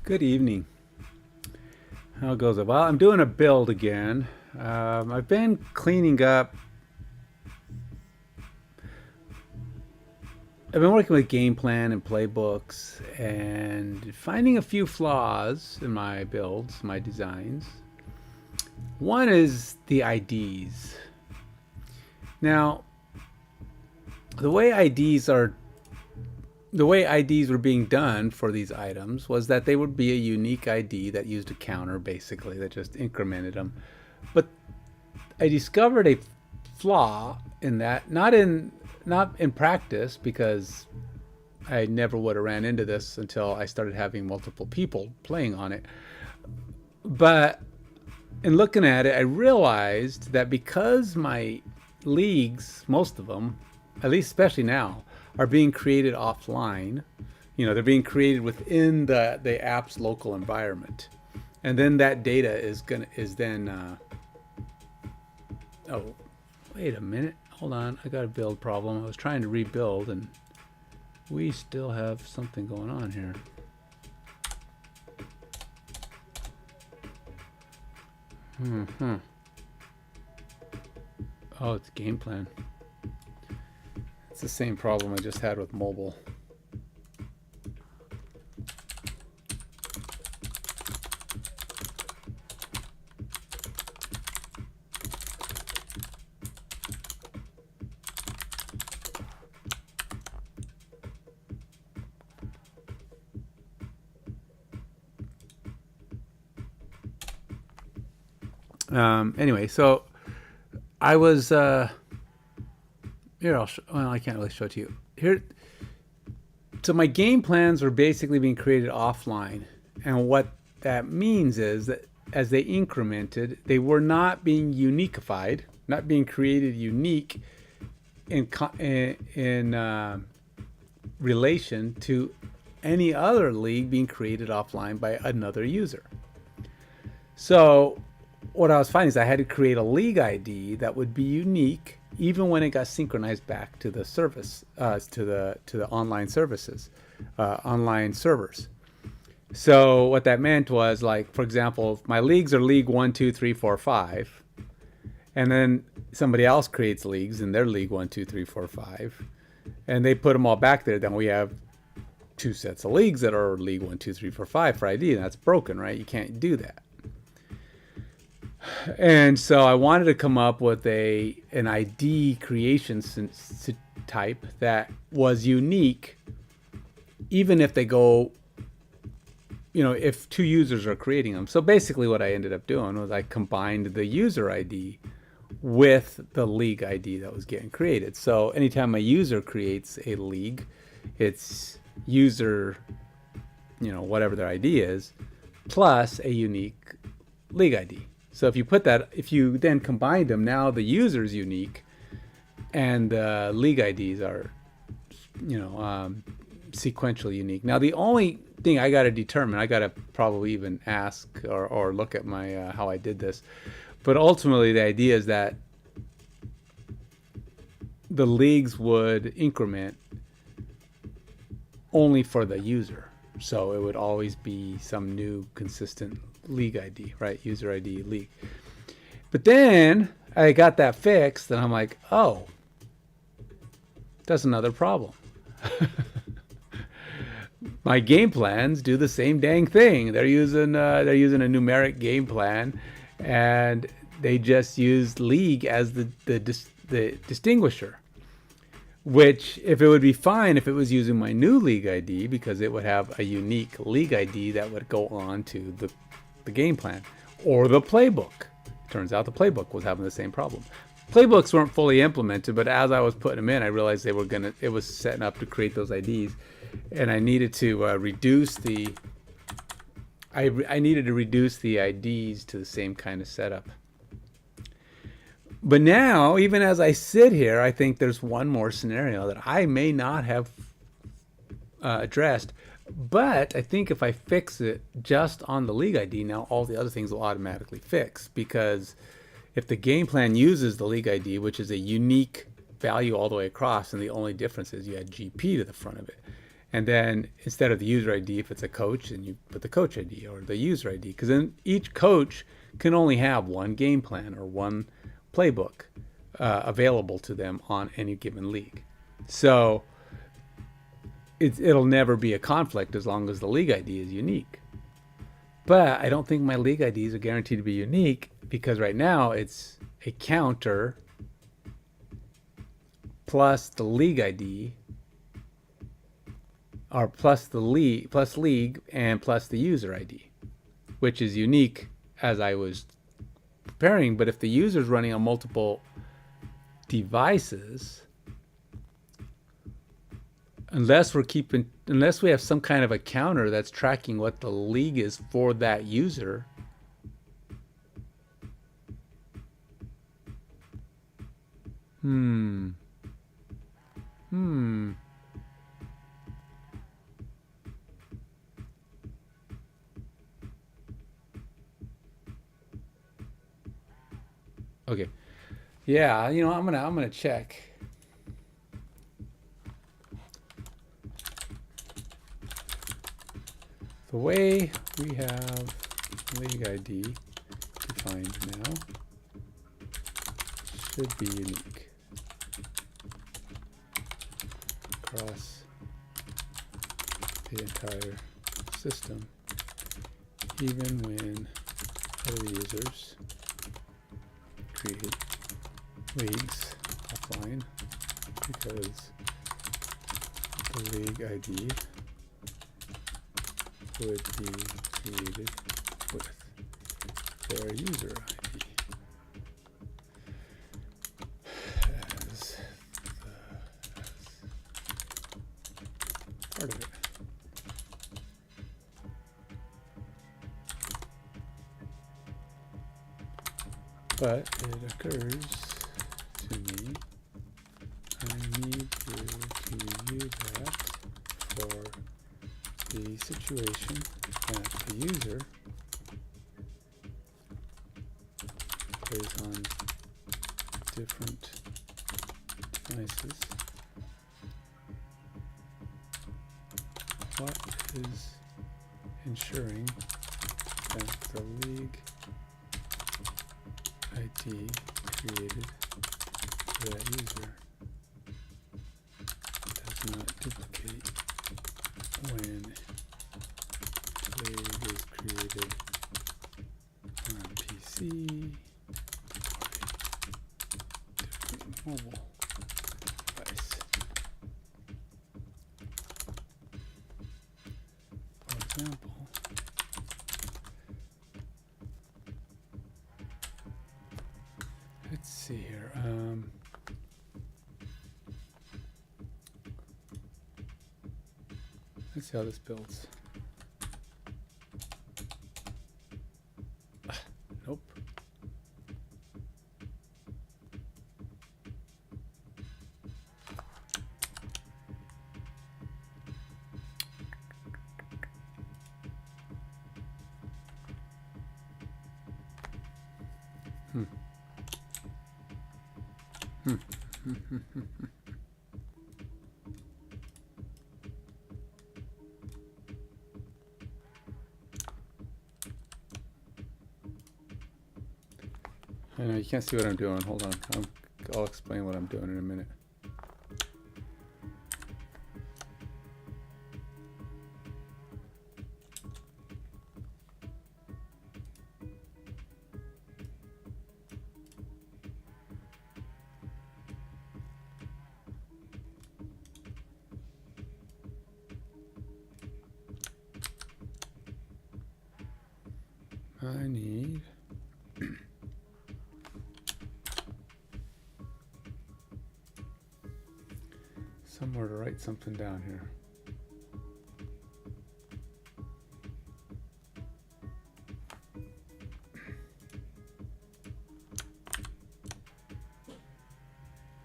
Good evening. How goes it? Well, I'm doing a build again. I've been cleaning up. I've been working with game plan and playbooks and finding a few flaws in my builds, my designs. One is the IDs. Now, the way IDs were being done for these items was that they would be a unique ID that used a counter, basically, that just incremented them. But I discovered a flaw in that, not in practice, because I never would have ran into this until I started having multiple people playing on it. But in looking at it, I realized that because my leagues, most of them, at least especially now, are being created offline. They're being created within the app's local environment, and then that data is then. Oh, wait a minute, hold on, I got a build problem. I was trying to rebuild, and we still have something going on here. Oh, it's game plan. It's the same problem I just had with mobile. Anyway, so I was here. I can't really show it to you here. So my game plans were basically being created offline, and what that means is that as they incremented, they were not being unified, not being created unique in relation to any other league being created offline by another user. So what I was finding is I had to create a league ID that would be unique even when it got synchronized back to the service, to the online services, online servers. So what that meant was, like, for example, if my leagues are league 1, 2, 3, 4, 5, and then somebody else creates leagues in their league 1, 2, 3, 4, 5, and they put them all back there, then we have two sets of leagues that are league 1, 2, 3, 4, 5 for ID, and that's broken, right? You can't do that. And so I wanted to come up with an ID creation type that was unique, even if they go, if two users are creating them. So basically what I ended up doing was I combined the user ID with the league ID that was getting created. So anytime a user creates a league, it's user, whatever their ID is, plus a unique league ID. So if you then combine them, now the user is unique, and the league IDs are, sequentially unique. Now the only thing I got to determine, I got to probably even ask or look at my how I did this, but ultimately the idea is that the leagues would increment only for the user. So it would always be some new consistent league ID, right? User ID league. But then I got that fixed, and I'm like, oh, that's another problem. My game plans do the same dang thing. They're using a numeric game plan, and they just use league as the distinguisher. Which, if it would be fine if it was using my new league ID, because it would have a unique league ID that would go on to the game plan or the playbook. Turns out the playbook was having the same problem. Playbooks weren't fully implemented, but as I was putting them in, I realized it was setting up to create those IDs, and I needed to reduce the IDs to the same kind of setup. But now, even as I sit here, I think there's one more scenario that I may not have addressed. But I think if I fix it just on the league ID, now all the other things will automatically fix. Because if the game plan uses the league ID, which is a unique value all the way across, and the only difference is you add GP to the front of it, And then instead of the user ID, if it's a coach, then you put the coach ID or the user ID, because then each coach can only have one game plan or one playbook available to them on any given league. So it'll never be a conflict as long as the league ID is unique. But I don't think my league IDs are guaranteed to be unique, because right now it's a counter plus the league ID, or plus league and plus the user ID, which is unique as I was preparing. But if the user's running on multiple devices, unless we have some kind of a counter that's tracking what the league is for that user, Okay. Yeah, I'm gonna check. The way we have league ID defined now should be unique across the entire system, even when other users create leagues offline, because the league ID would be created with their user ID as part of it. But it occurs to me, I need you to use that for the situation that the user is on different devices. What is ensuring that the league ID created for that user does not duplicate when league is created on PC or a different mobile device. For example, let's see here. Let's see how this builds. Nope. I know you can't see what I'm doing. Hold on. I'll explain what I'm doing in a minute. I need somewhere to write something down here.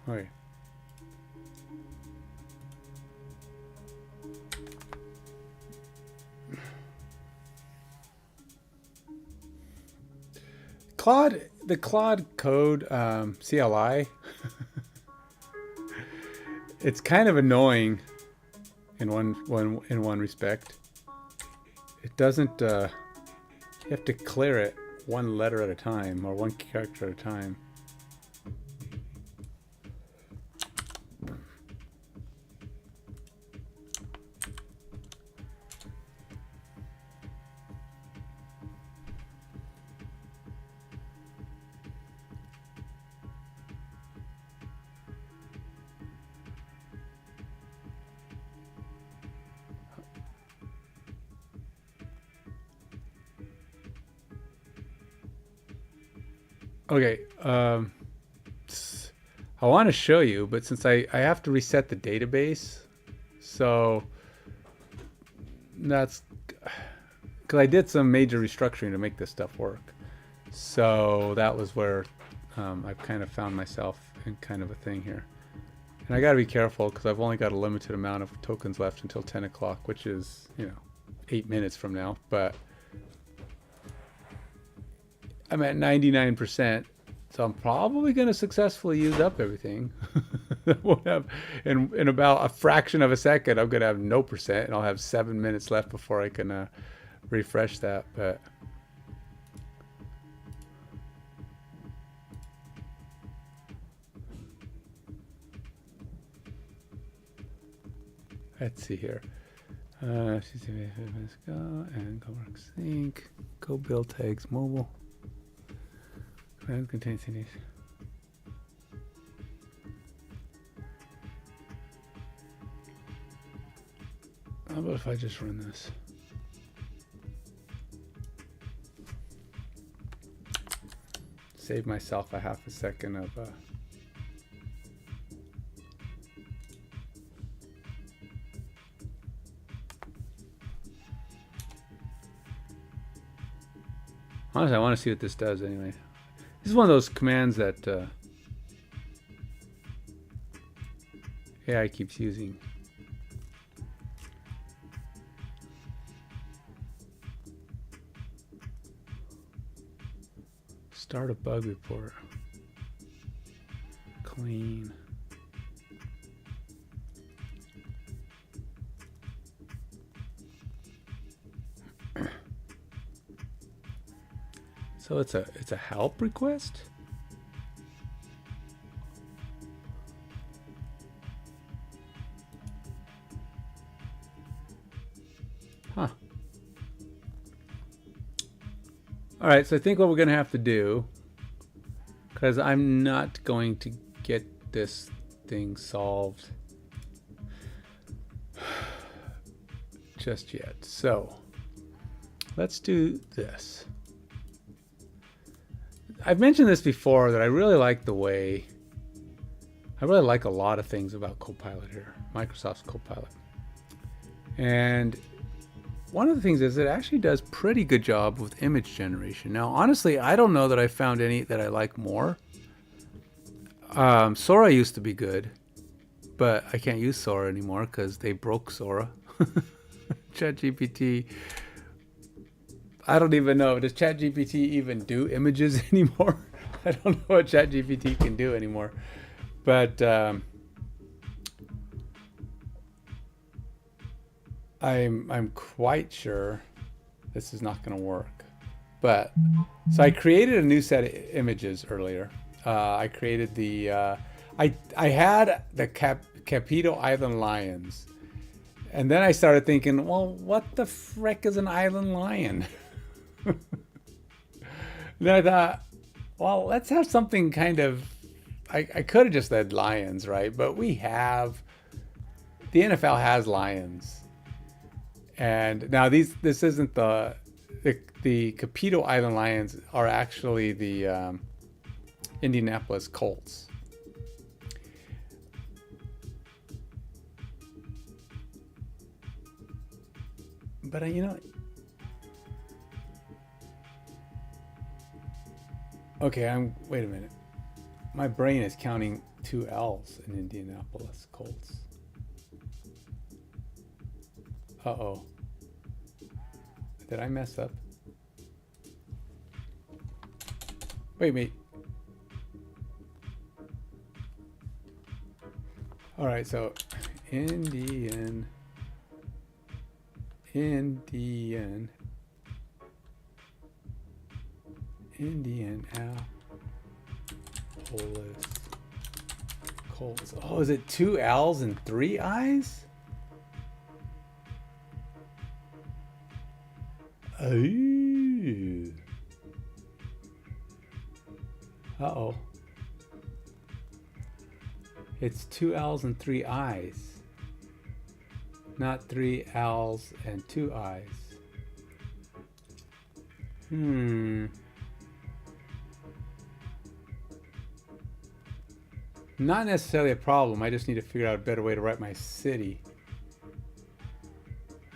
All right. The Claude code CLI, it's kind of annoying in one respect. It doesn't. You have to clear it one letter at a time or one character at a time. Okay, I want to show you, but since I have to reset the database, so that's because I did some major restructuring to make this stuff work. So that was where I've kind of found myself in kind of a thing here. And I got to be careful because I've only got a limited amount of tokens left until 10 o'clock, which is, 8 minutes from now, but I'm at 99%, so I'm probably going to successfully use up everything. Won't have, in about a fraction of a second, I'm going to have no percent, and I'll have 7 minutes left before I can refresh that. But let's see here. Let's go and go work sync. Go build tags mobile. And contain CDs. How about if I just run this? Save myself a half a second of honestly, I want to see what this does anyway. This is one of those commands that AI keeps using. Start a bug report. Clean. So it's a help request? Huh. All right, so I think what we're going to have to do, because I'm not going to get this thing solved just yet. So let's do this. I've mentioned this before that I really like the way, I really like a lot of things about Copilot here, Microsoft's Copilot. And one of the things is it actually does pretty good job with image generation. Now, honestly, I don't know that I found any that I like more. Sora used to be good, but I can't use Sora anymore because they broke Sora. ChatGPT, I don't even know. Does ChatGPT even do images anymore? I don't know what ChatGPT can do anymore. But I'm quite sure this is not going to work. But so I created a new set of images earlier. I created the I had the Capito Island lions, and then I started thinking, well, what the frick is an island lion? Then I thought, well, let's have something kind of, I could have just said lions, right? But the NFL has lions. And now this isn't the Capito Island Lions are actually the Indianapolis Colts. But okay, wait a minute. My brain is counting 2 L's in Indianapolis Colts. Uh-oh. Did I mess up? Wait. All right, so Indianapolis Indianapolis Colts. Oh, is it 2 L's and 3 I's? Oh. Uh-oh. It's 2 L's and 3 I's. Not 3 L's and 2 I's. Not necessarily a problem. I just need to figure out a better way to write my city.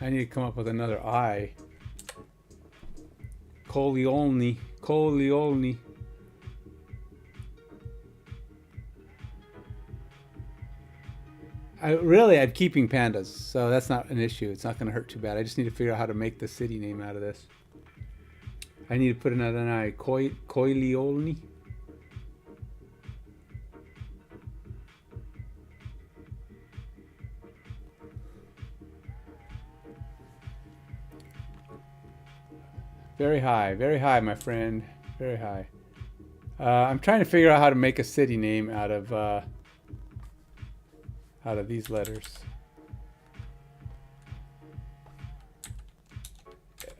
I need to come up with another I. Corleone. I'm keeping pandas, so that's not an issue. It's not going to hurt too bad. I just need to figure out how to make the city name out of this. I need to put another I. Corleone. Very high, my friend. Very high. I'm trying to figure out how to make a city name out of these letters.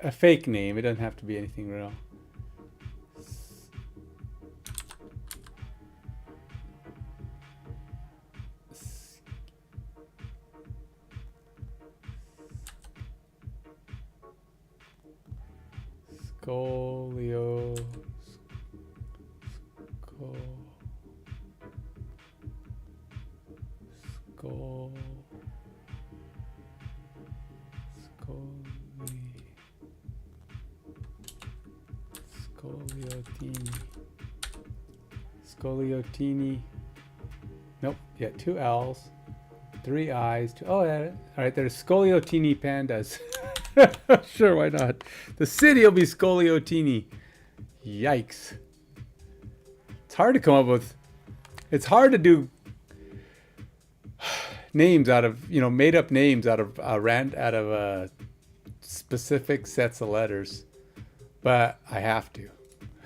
A fake name. It doesn't have to be anything real. Scoliotini. Nope. Yeah, 2 L's, 3 I's. Oh, yeah. All right. There's Scoliotini pandas. Sure, why not? The city will be Scoliotini. Yikes. It's hard to come up with. It's hard to do names out of, made up names out of specific sets of letters, but I have to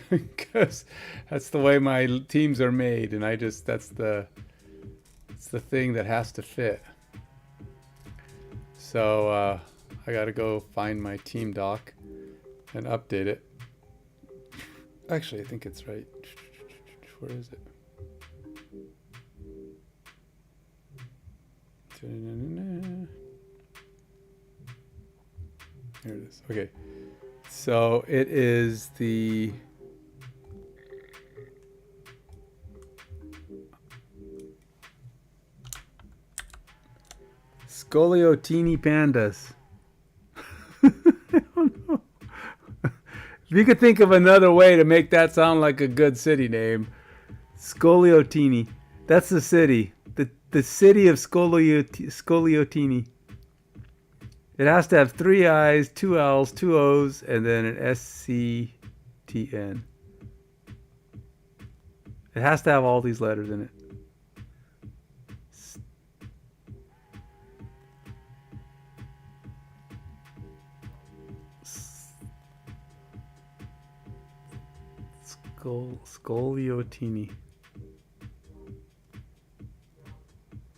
because that's the way my teams are made, and it's the thing that has to fit. So I got to go find my team doc and update it. Actually, I think it's right. Where is it? Here it is. Okay. So it is the Scoliotini pandas. I don't know. If you could think of another way to make that sound like a good city name, Scoliotini. That's the city. The city of Scoliotini. It has to have 3 I's, 2 L's, 2 O's, and then an SCTN. It has to have all these letters in it. Scoliotini.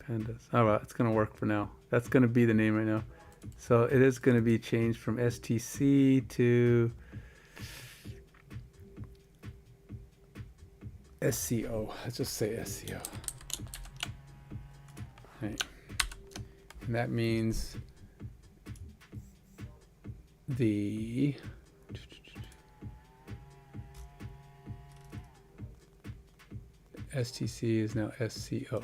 Pandas. Oh, well, it's going to work for now. That's going to be the name right now. So it is going to be changed from STC to SCO. Let's just say SCO. Right. And that means the STC is now SCO.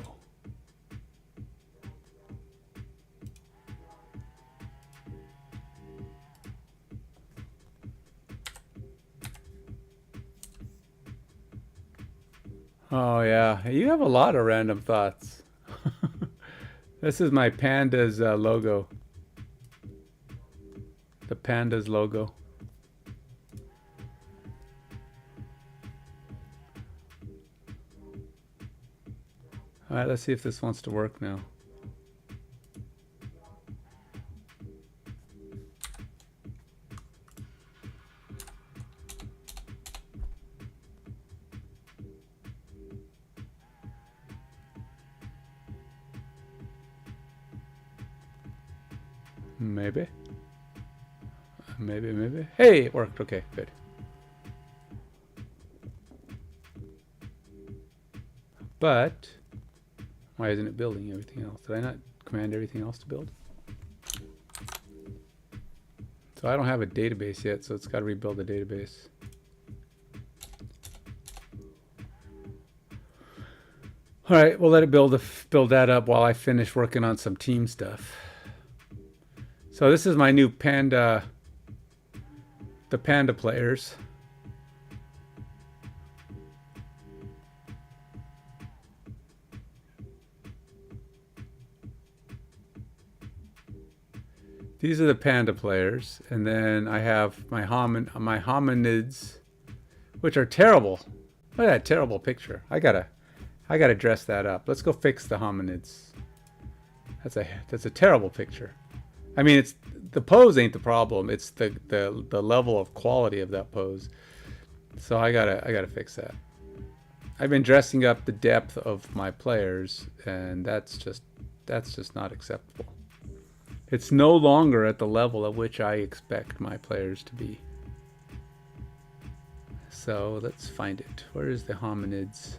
Oh yeah, you have a lot of random thoughts. This is my pandas logo. The pandas logo. All right, let's see if this wants to work now. Maybe. Maybe. Hey, it worked. Okay, good. But why isn't it building everything else? Did I not command everything else to build? So I don't have a database yet, so it's got to rebuild the database. All right, we'll let it build that up while I finish working on some team stuff. So this is my new Panda, the Panda players. These are the Panda players, and then I have my hominids, which are terrible. Look at that terrible picture. I gotta dress that up. Let's go fix the hominids. That's a terrible picture. I mean, it's the pose ain't the problem. It's the level of quality of that pose. So I gotta fix that. I've been dressing up the depth of my players, and that's just not acceptable. It's no longer at the level at which I expect my players to be. So let's find it. Where is the hominids?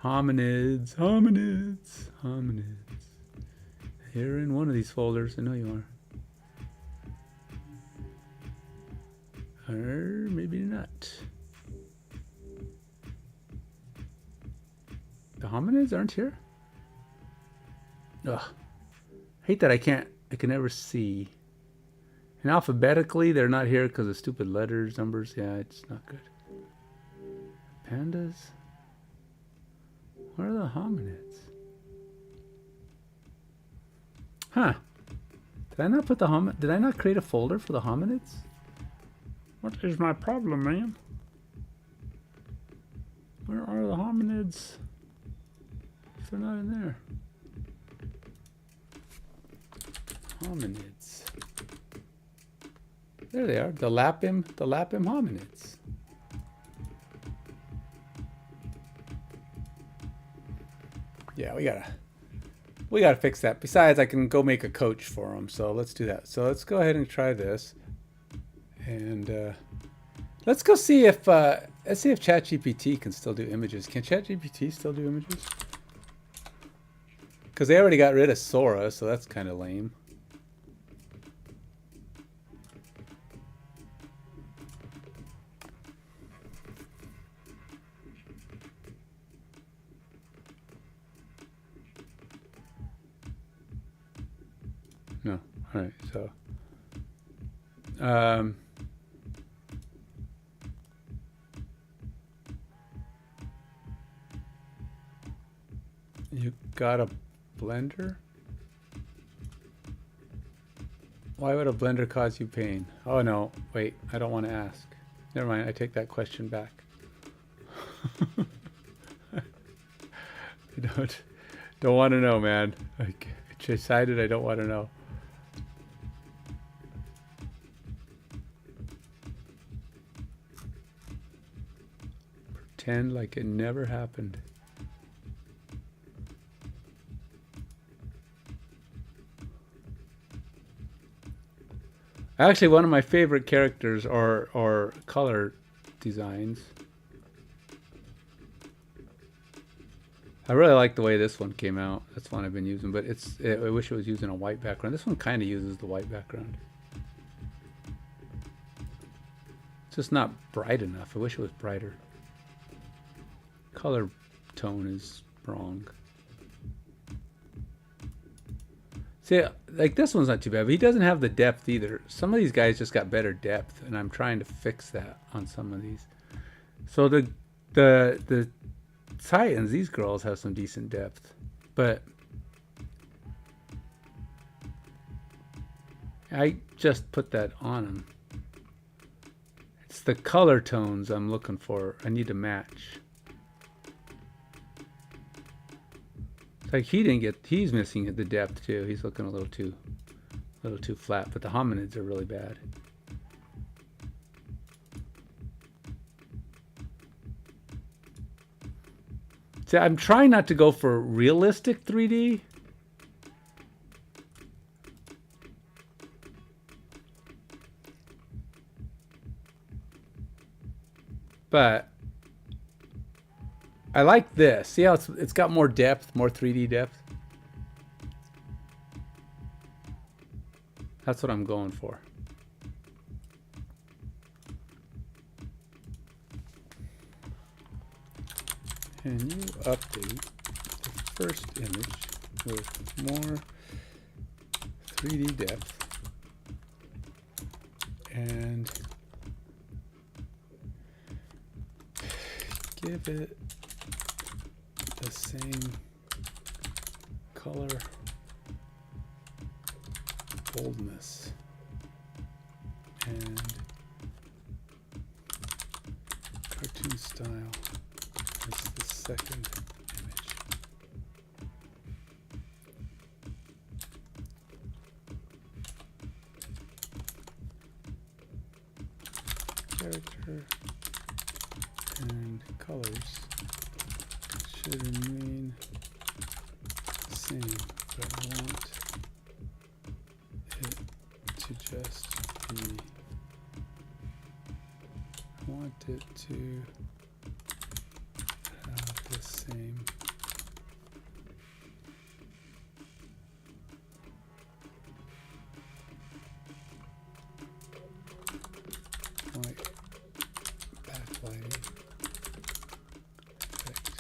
Hominids. You're in one of these folders. I know you are. Or maybe not. The hominids aren't here? Ugh. Hate that I can never see. And alphabetically, they're not here because of stupid letters, numbers. Yeah, it's not good. Pandas? Where are the hominids? Huh. Did I not put the did I not create a folder for the hominids? What is my problem, man? Where are the hominids? If they're not in there. Hominids. There they are. The lapim hominids. Yeah, we gotta fix that. Besides, I can go make a coach for them. So let's do that. So let's go ahead and try this, and let's go see if ChatGPT can still do images. Can ChatGPT still do images? Because they already got rid of Sora, so that's kind of lame. No. All right. So, you got a blender? Why would a blender cause you pain? Oh no, wait, I don't want to ask. Never mind, I take that question back. I don't want to know, man. I decided I don't want to know. Pretend like it never happened. Actually, one of my favorite characters or color designs. I really like the way this one came out. That's one I've been using, but I wish it was using a white background. This one kind of uses the white background. It's just not bright enough. I wish it was brighter. Color tone is wrong. See, like this one's not too bad, but he doesn't have the depth either. Some of these guys just got better depth, and I'm trying to fix that on some of these. So the Titans, these girls have some decent depth, but I just put that on them. It's the color tones I'm looking for. I need to match. Like he's missing the depth too. He's looking a little too flat, but the hominids are really bad. See, I'm trying not to go for realistic 3D. But I like this. See how it's got more depth, more 3D depth? That's what I'm going for. Can you update the first image with more 3D depth and give it the same color boldness and cartoon style as the second image. Character and colors should remain the same, but I want it to just be, I want it to have the same white backlighting effect.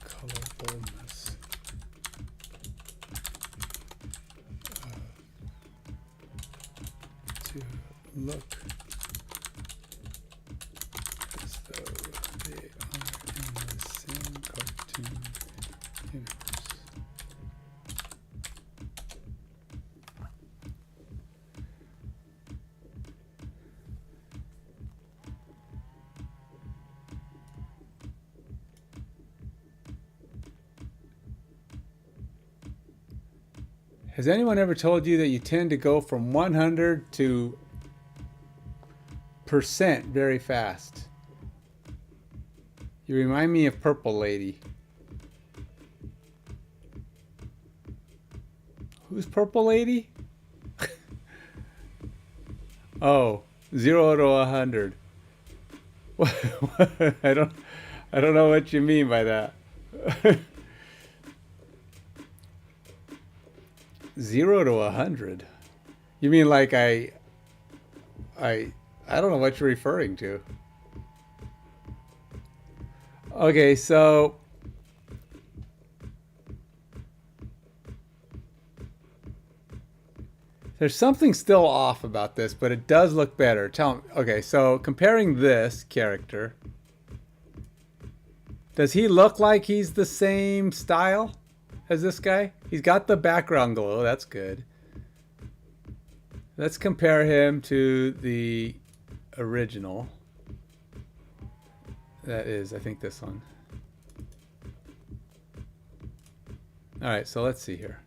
Color boldness to look as though they are in the same cartoon universe. Has anyone ever told you that you tend to go from 100 to % very fast? You remind me of Purple Lady. Who's Purple Lady? Oh, 0 to 100. I don't know what you mean by that. 0 to 100. You mean like I don't know what you're referring to. Okay, so there's something still off about this, but it does look better. Tell me. Okay, so comparing this character, does he look like he's the same style as this guy? He's got the background glow. That's good. Let's compare him to the original. That is, I think, this one. All right, so let's see here.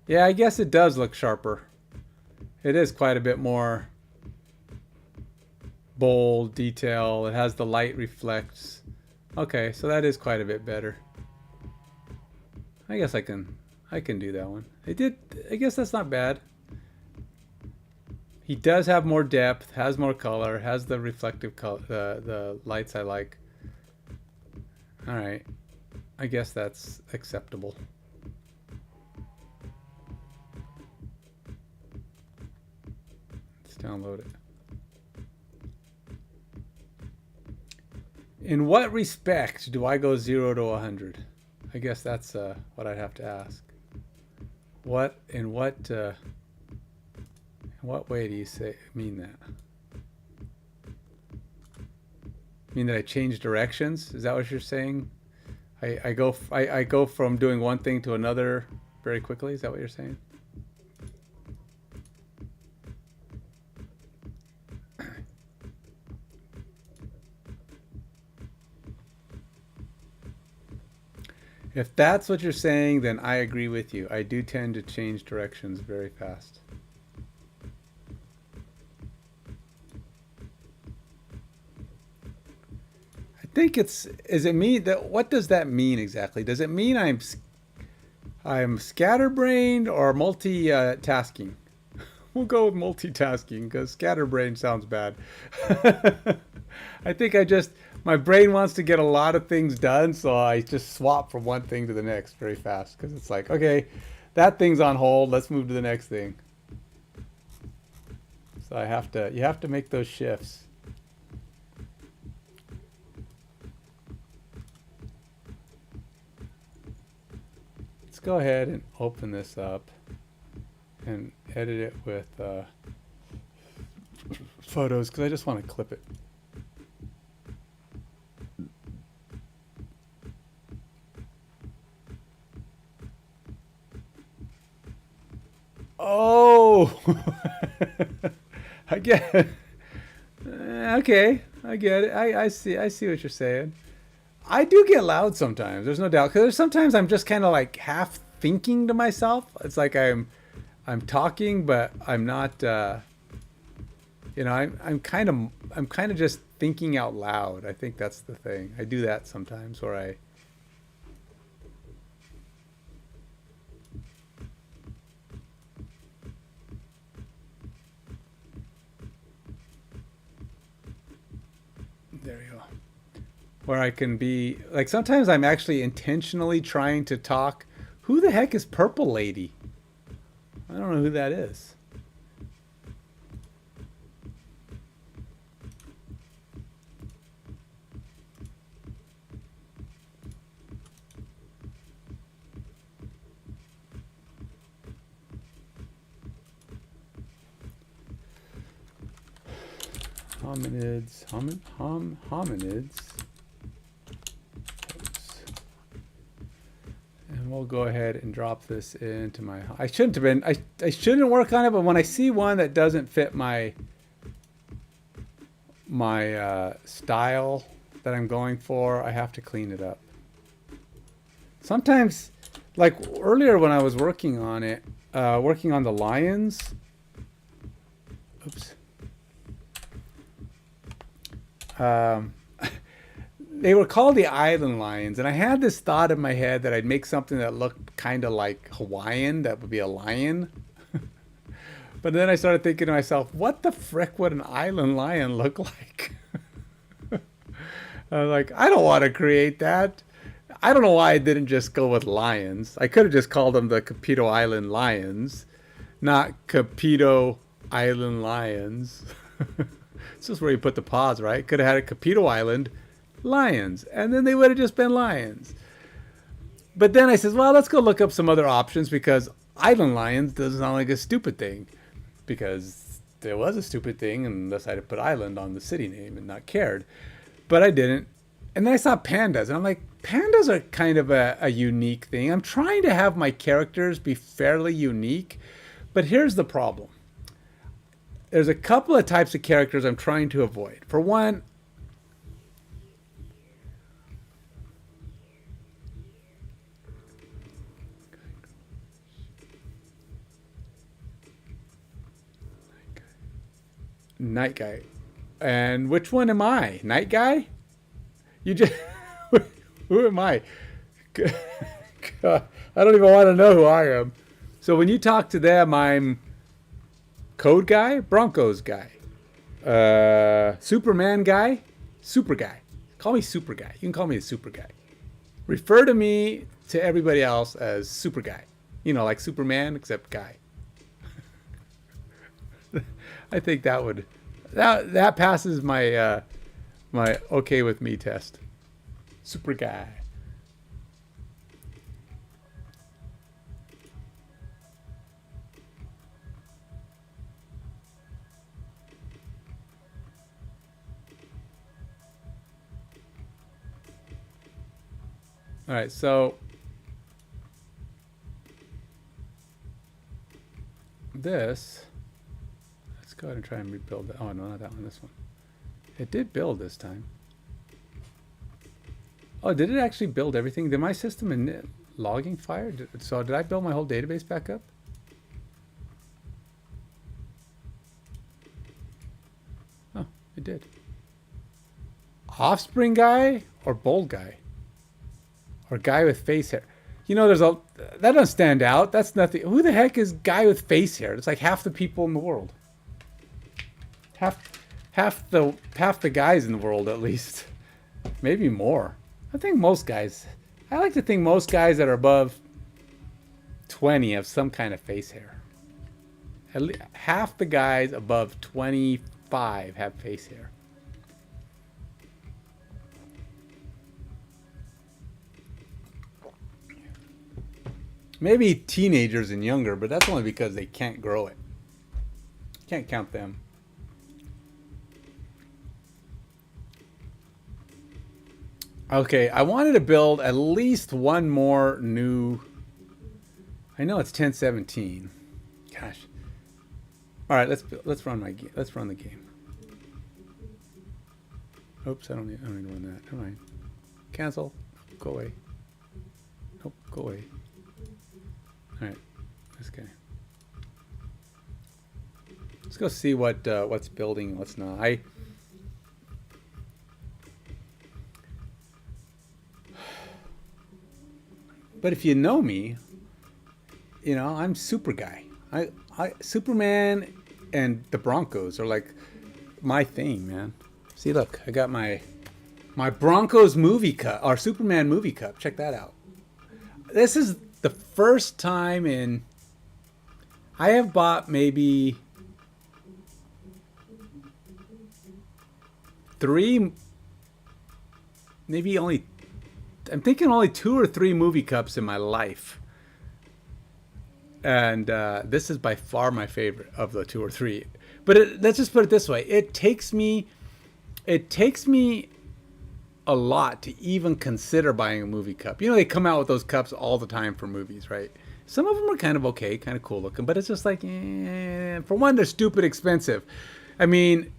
Yeah, I guess it does look sharper. It is quite a bit more bold detail. It has the light reflects. Okay, so that is quite a bit better. I guess I can do that one. I guess that's not bad. He does have more depth, has more color, has the reflective color, the lights I like. All right, I guess that's acceptable. Let's download it. In what respect do I go 0 to 100? I guess that's what I'd have to ask. In what way do you mean that? Mean that I change directions? Is that what you're saying? I go from doing one thing to another very quickly? Is that what you're saying? If that's what you're saying, then I agree with you. I do tend to change directions very fast. I think is it me that, what does that mean exactly? Does it mean I'm scatterbrained or multitasking. We'll go with multitasking because scatterbrained sounds bad. I think my brain wants to get a lot of things done, so I just swap from one thing to the next very fast because it's like, okay, that thing's on hold. Let's move to the next thing. So you have to make those shifts. Let's go ahead and open this up and edit it with photos because I just want to clip it. Oh, I get it. Okay, I get it. I see what you're saying. I do get loud sometimes. There's no doubt. Because sometimes I'm just kind of like half thinking to myself. It's like I'm talking, but I'm not. I'm kind of just thinking out loud. I think that's the thing. I do that sometimes where I. There you go. Where I can be like sometimes I'm actually intentionally trying to talk. Who the heck is Purple Lady? I don't know who that is. Hominids, hominids. Oops. And we'll go ahead and drop this into my. I shouldn't have been. I shouldn't work on it, but when I see one that doesn't fit my style that I'm going for, I have to clean it up. Sometimes, like earlier when I was working on it, working on the lions. Oops. They were called the island lions, and I had this thought in my head that I'd make something that looked kind of like Hawaiian, that would be a lion. But then I started thinking to myself, what the frick would an island lion look like? I was like, I don't want to create that. I don't know why I didn't just go with lions. I could have just called them the Capito Island Lions, not Capito Island Lions. It's just where you put the paws, right? Could have had a Capito Island Lions, and then they would have just been lions. But then I said, well, let's go look up some other options because Island Lions doesn't sound like a stupid thing. Because there was a stupid thing unless I had put island on the city name and not cared. But I didn't. And then I saw pandas, and I'm like, pandas are kind of a unique thing. I'm trying to have my characters be fairly unique, but here's the problem. There's a couple of types of characters I'm trying to avoid. For one, Night Guy. And which one am I? Night Guy? You just... Who am I? God, I don't even want to know who I am. So when you talk to them, I'm Code Guy, Broncos Guy, Superman Guy, Super Guy. Call me Super Guy. You can call me a Super Guy. Refer to me to everybody else as Super Guy. You know, like Superman, except Guy. I think that passes my my okay with me test. Super Guy. All right, so this, let's go ahead and try and rebuild that. Oh, no, not that one, this one. It did build this time. Oh, did it actually build everything? Did my system in logging fire? So did I build my whole database back up? Oh, it did. Offspring Guy or Bold Guy? Or Guy with face hair? You know, that doesn't stand out. That's nothing. Who the heck is guy with face hair? It's like half the people in the world. Half the guys in the world, at least. Maybe more. I think most guys. I like to think most guys that are above 20 have some kind of face hair. At least half the guys above 25 have face hair. Maybe teenagers and younger, but that's only because they can't grow it. Can't count them. Okay, I wanted to build at least one more new. I know it's 10:17. Gosh. All right, let's run my game. Let's run the game. Oops, I don't need to run that. Never mind. Cancel. Go away. Nope, go away. All right, this guy. Let's go see what's building and what's not. But if you know me, you know I'm super guy. Superman and the Broncos are like my thing, man. See, look, I got my Broncos movie cup, or Superman movie cup. Check that out. This is the first time in. I have bought maybe 3, maybe only. I'm thinking only 2 or 3 movie cups in my life. And this is by far my favorite of the 2 or 3. But let's just put it this way: it takes me a lot to even consider buying a movie cup. You know, they come out with those cups all the time for movies, right? Some of them are kind of okay, kind of cool looking, but it's just like, for one, they're stupid expensive. I mean,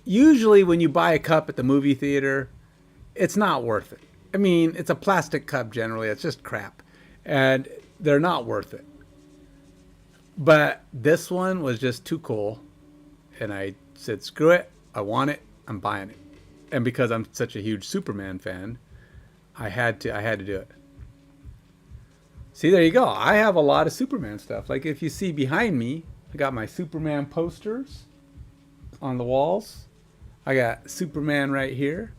usually when you buy a cup at the movie theater, it's not worth it. I mean, it's a plastic cup generally. It's just crap, and they're not worth it. But this one was just too cool, and I said, screw it. I want it. I'm buying it. And because I'm such a huge Superman fan, I had to do it. See, there you go. I have a lot of Superman stuff. Like if you see behind me, I got my Superman posters on the walls. I got Superman right here.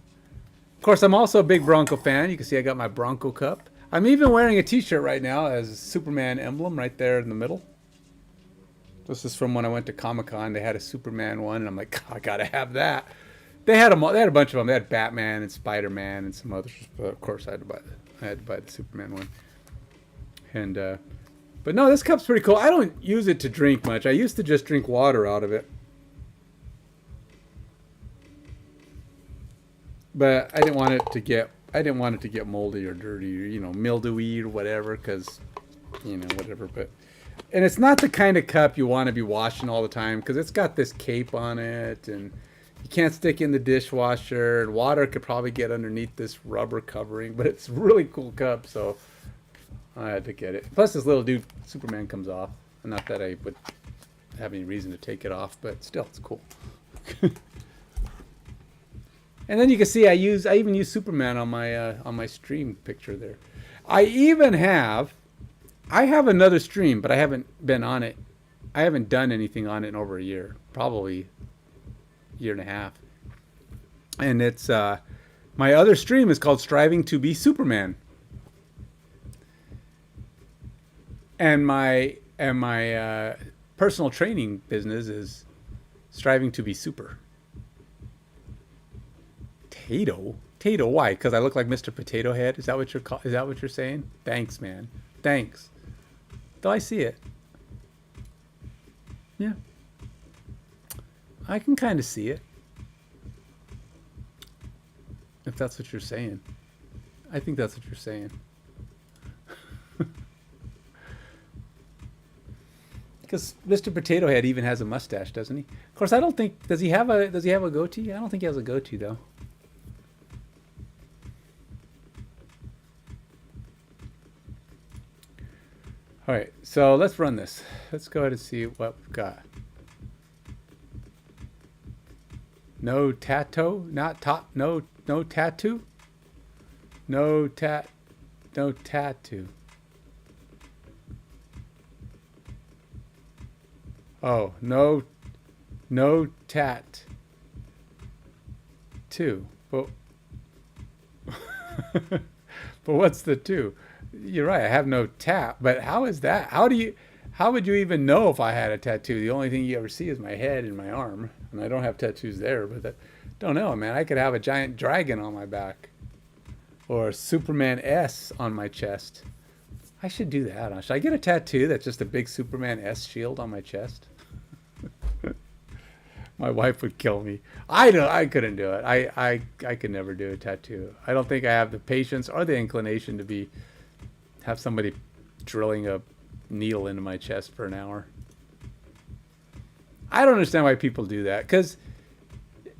Of course, I'm also a big Bronco fan. You can see I got my Bronco cup. I'm even wearing a t-shirt right now as a Superman emblem right there in the middle. This is from when I went to Comic-Con. They had a Superman one, and I'm like, I gotta have that. They had a bunch of them. They had Batman and Spider-Man and some others. But of course, I had to buy the Superman one. And but no, this cup's pretty cool. I don't use it to drink much. I used to just drink water out of it. But I didn't want it to get moldy or dirty or, you know, mildewy or whatever, because, you know, whatever. But and it's not the kind of cup you want to be washing all the time, because it's got this cape on it, and you can't stick in the dishwasher, and water could probably get underneath this rubber covering. But it's a really cool cup, so I had to get it. Plus, this little dude Superman comes off. Not that I would have any reason to take it off, but still, it's cool. And then you can see I even use Superman on my stream picture there. I have another stream, but I haven't been on it. I haven't done anything on it in over a year, probably a year and a half. And it's my other stream is called Striving to be Superman. And my personal training business is Striving to be Super. Tato, why? Because I look like Mr. Potato Head? Is that what you're saying? Thanks, man. Thanks. Do I see it? Yeah. I can kind of see it. If that's what you're saying. I think that's what you're saying. Because Mr. Potato Head even has a mustache, doesn't he? Of course, I don't think. Does he have a goatee? I don't think he has a goatee though. All right, so let's run this. Let's go ahead and see what we've got. No tattoo, no tattoo. Oh, no tat. Two. But but what's the two? You're right. I have no tat. But how is that? How would you even know if I had a tattoo? The only thing you ever see is my head and my arm, and I don't have tattoos there. But don't know, man. I could have a giant dragon on my back, or a Superman S on my chest. I should do that. Should I get a tattoo that's just a big Superman S shield on my chest? My wife would kill me. I couldn't do it. I could never do a tattoo. I don't think I have the patience or the inclination to have somebody drilling a needle into my chest for an hour. I don't understand why people do that, because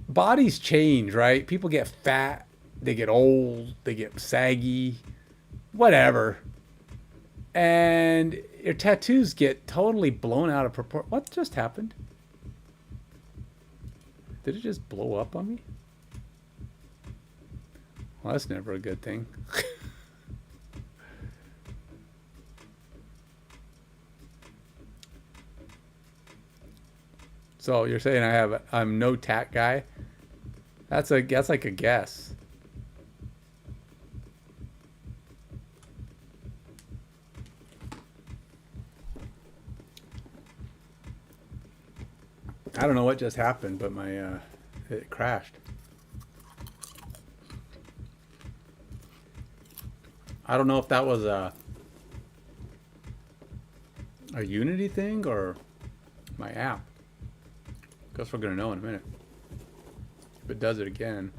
bodies change, right? People get fat, they get old, they get saggy, whatever. And your tattoos get totally blown out of proportion. What just happened? Did it just blow up on me? Well, that's never a good thing. So you're saying I'm no tat guy? That's like a guess. I don't know what just happened, but it crashed. I don't know if that was a Unity thing or my app. Guess we're gonna know in a minute. If it does it again.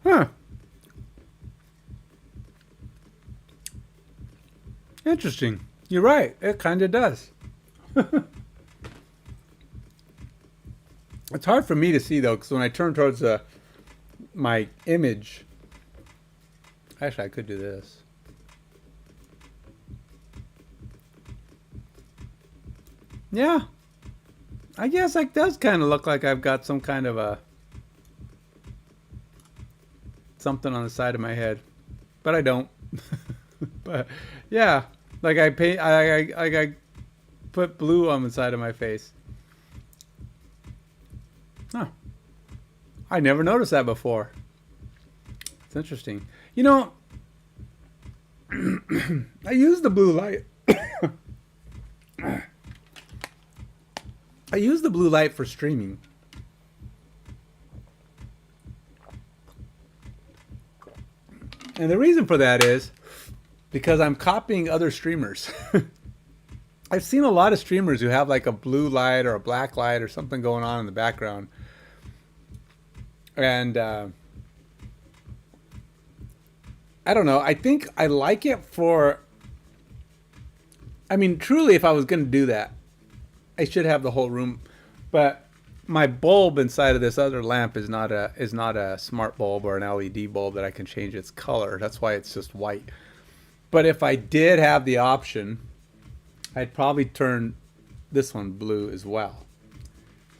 Huh. Interesting. You're right. It kind of does. It's hard for me to see, though, because when I turn towards my image... Actually, I could do this. Yeah. I guess it does kind of look like I've got some kind of something on the side of my head, but I don't. But yeah, like I put blue on the side of my face. Huh. I never noticed that before. It's interesting. You know, I use the blue light. I use the blue light for streaming. And the reason for that is because I'm copying other streamers. I've seen a lot of streamers who have like a blue light or a black light or something going on in the background. And I don't know. I think I like it for... I mean, truly, if I was going to do that, I should have the whole room. But my bulb inside of this other lamp is not a smart bulb or an LED bulb that I can change its color. That's why it's just white. But if I did have the option, I'd probably turn this one blue as well.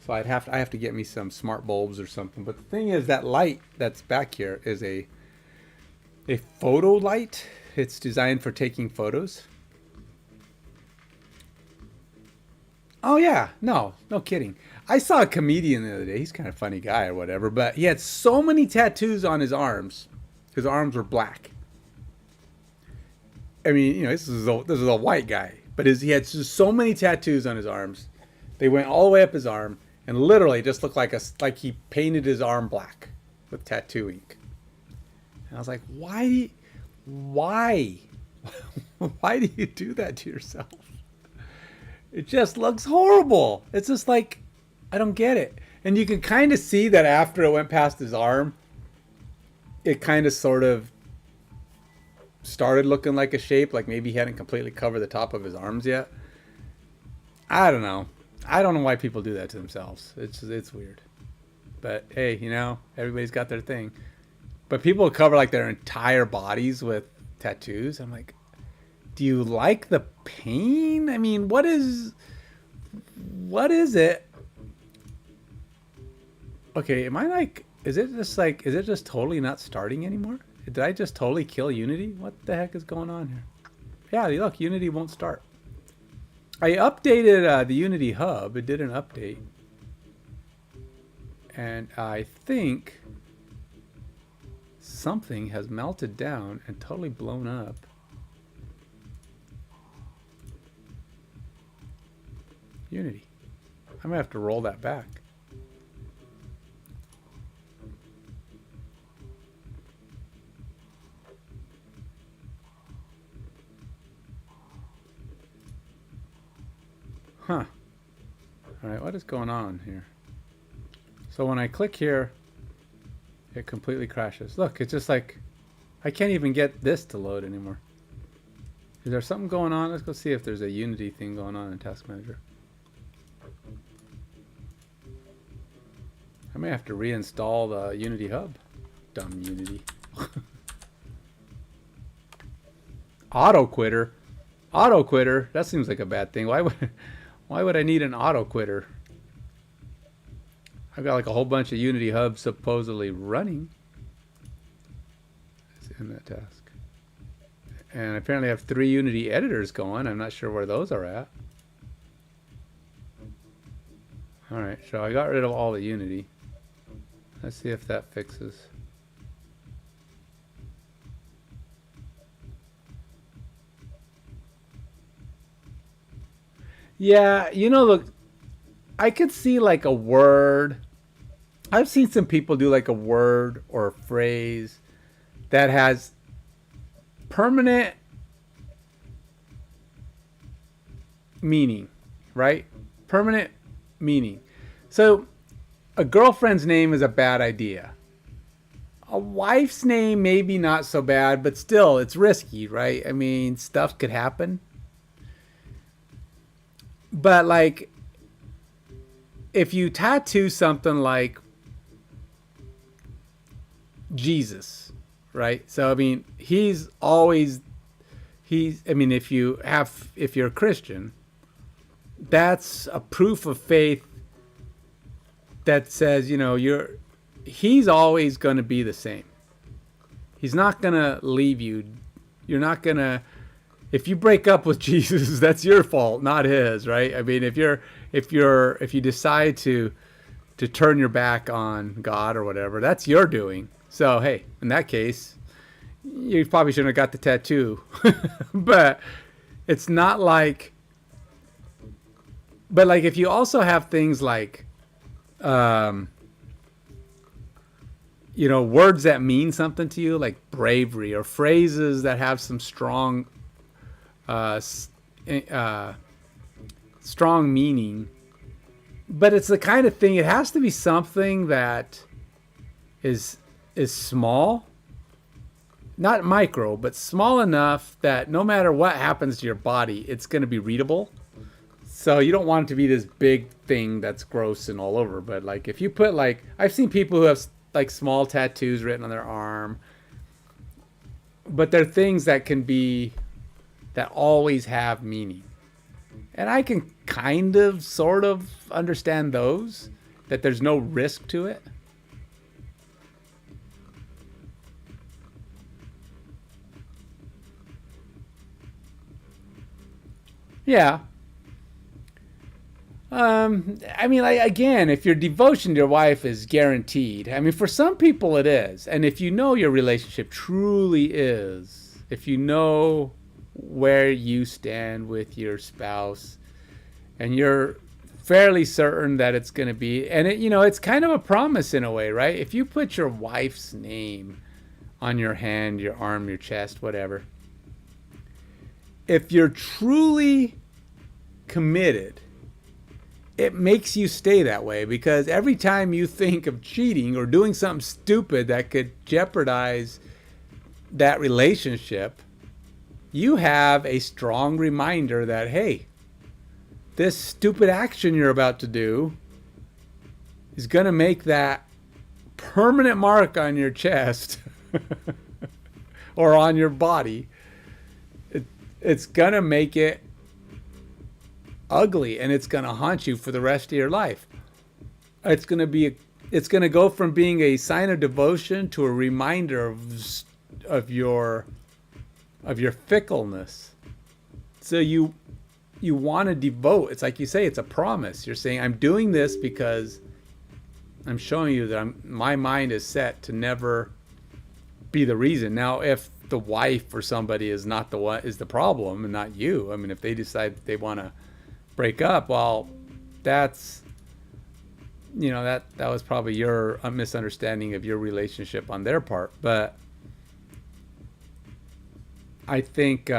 So I have to get me some smart bulbs or something. But the thing is, that light that's back here is a photo light. It's designed for taking photos. Oh yeah, no kidding. I saw a comedian the other day. He's kind of a funny guy or whatever, but he had so many tattoos on his arms. His arms were black. I mean, you know, this is a white guy, but he had just so many tattoos on his arms. They went all the way up his arm, and literally just looked like he painted his arm black with tattoo ink. And I was like, why? Why do you do that to yourself? It just looks horrible. It's just like, I don't get it. And you can kind of see that after it went past his arm, it kind of sort of started looking like a shape, like maybe he hadn't completely covered the top of his arms yet. I don't know. I don't know why people do that to themselves. It's weird. But hey, you know, everybody's got their thing. But people cover like their entire bodies with tattoos. I'm like, do you like the pain? I mean, what is it? Okay, am I like, is it just totally not starting anymore? Did I just totally kill Unity? What the heck is going on here? Yeah, look, Unity won't start. I updated the Unity hub. It did an update. And I think something has melted down and totally blown up. Unity. I'm going to have to roll that back. Huh. All right, what is going on here? So when I click here, it completely crashes. Look, it's just like, I can't even get this to load anymore. Is there something going on? Let's go see if there's a Unity thing going on in Task Manager. I may have to reinstall the Unity hub. Dumb Unity. Auto quitter. Auto quitter. That seems like a bad thing. Why would I need an auto quitter? I've got like a whole bunch of Unity hubs supposedly running. Let's end that task. And apparently I have 3 Unity editors going. I'm not sure where those are at. All right, so I got rid of all the Unity. Let's see if that fixes. Yeah, you know, look, I could see like a word. I've seen some people do like a word or a phrase that has permanent meaning, right? Permanent meaning. So a girlfriend's name is a bad idea. A wife's name maybe not so bad, but still it's risky, right? I mean, stuff could happen. But like, if you tattoo something like Jesus, right? So I mean, I mean, if you're a Christian, that's a proof of faith that says, you know, he's always going to be the same. He's not going to leave you. You're not going to, if you break up with Jesus, that's your fault, not his, right? I mean, if you decide to turn your back on God or whatever, that's your doing. So, hey, in that case, you probably shouldn't have got the tattoo. But it's not like, but like if you also have things like, you know, words that mean something to you, like bravery, or phrases that have some strong meaning, but it's the kind of thing, it has to be something that is small, not micro, but small enough that no matter what happens to your body, it's going to be readable. So you don't want it to be this big thing that's gross and all over. But like if you put, like, I've seen people who have like small tattoos written on their arm, but they're things that can be, that always have meaning. And I can kind of, sort of understand those, that there's no risk to it. Yeah. I mean, like, again, if your devotion to your wife is guaranteed, I mean, for some people it is. And if you know your relationship truly is, if you know where you stand with your spouse and you're fairly certain that it's going to be, and it, you know, it's kind of a promise in a way, right? If you put your wife's name on your hand, your arm, your chest, whatever, if you're truly committed, it makes you stay that way, because every time you think of cheating or doing something stupid that could jeopardize that relationship, you have a strong reminder that, hey, this stupid action you're about to do is going to make that permanent mark on your chest or on your body. It's going to make it ugly, and it's going to haunt you for the rest of your life. It's going to go from being a sign of devotion to a reminder of your fickleness. So you want to devote. It's like you say, it's a promise. You're saying, I'm doing this because I'm showing you that my mind is set to never be the reason. Now, if the wife or somebody is not is the problem and not you, I mean, if they decide they want to break up, well, that's, that was probably your misunderstanding of your relationship on their part. But I think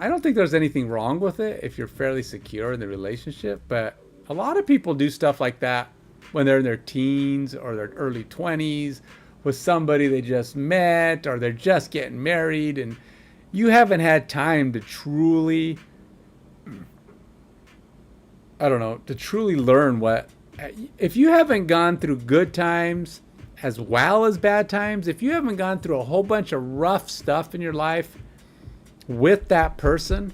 I don't think there's anything wrong with it if you're fairly secure in the relationship. But a lot of people do stuff like that when they're in their teens or their early 20s with somebody they just met, or they're just getting married, and you haven't had time to truly, to truly learn what, if you haven't gone through good times as well as bad times, if you haven't gone through a whole bunch of rough stuff in your life with that person